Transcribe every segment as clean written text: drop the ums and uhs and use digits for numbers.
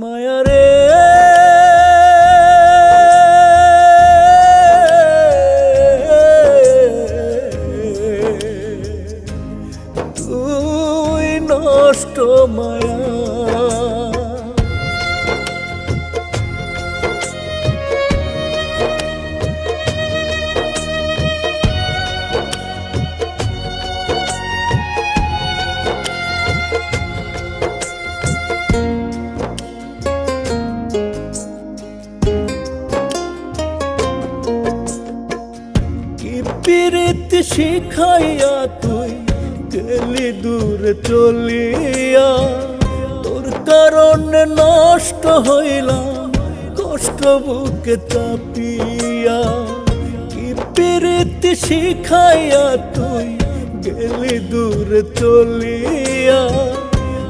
মায়ারে তুই নষ্ট মায়া প্রীতি শিখাইয়া তুই গেলি দূরে চলিয়া তোর কারণে নষ্ট হইলাম কষ্ট বুকে চাপিয়া কি প্রীতি শিখাইয়া তুই গেলি দূরে চলিয়া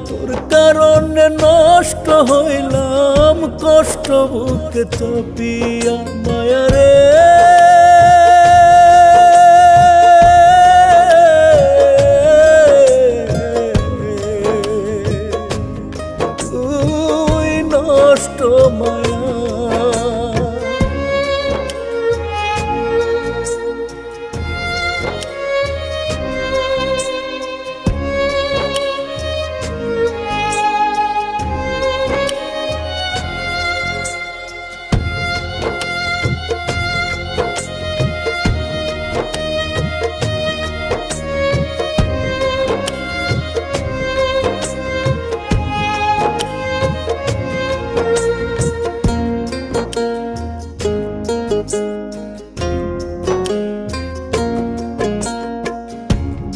তোর কারণে নষ্ট হইলাম কষ্ট বুকে চাপিয়া মায়ারে নষ্ট মায়া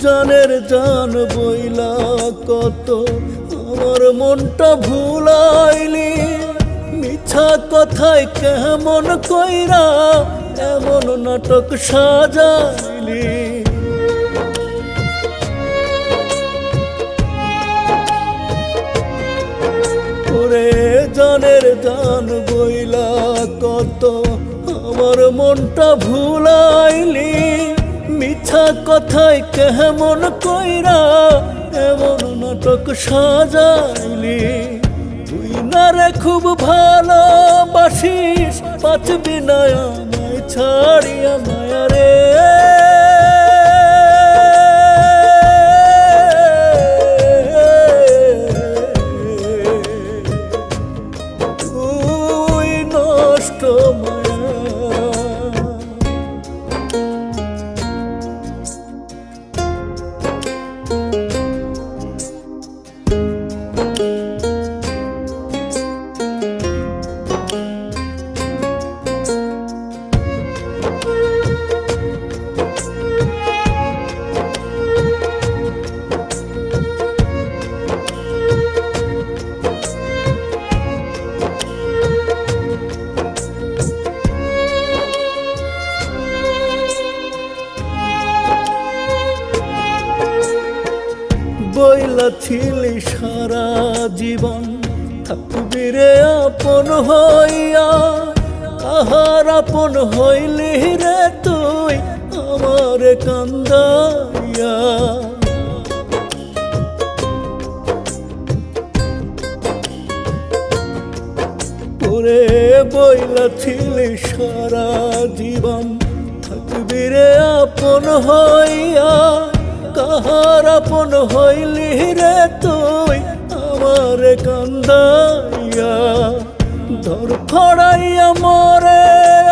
জানের জান বইলা কত আমার মনটা ভুলাইলি মিছা কথায় কেমন কইরা এমন নাটক সাজাইলি ওরে জানের জান বইলা কত আমার মনটা ভুলাইলি মিছা কথায় কেমন কইরা এমন নাটক সাজাইলি তুই না রে খুব ভালোবাসিস বাঁচবি না আমায় ছাড়িয়া মায়ারে তুই নষ্ট মায়া বইলা ছিলি সারা জীবন থাকবি রে আপন হইয়া আহার আপন হইলি রে তুই আমার কান্দাইয়া ওরে বইলা ছিলি সারা জীবন থাকবি রে আপন হইয়া কাহার আপন হইলি রে তুই আমার কান্দাইয়া ধর ফড়াইয়া মরে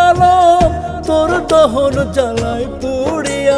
আলো তোর দহন জ্বালাই পুড়িয়া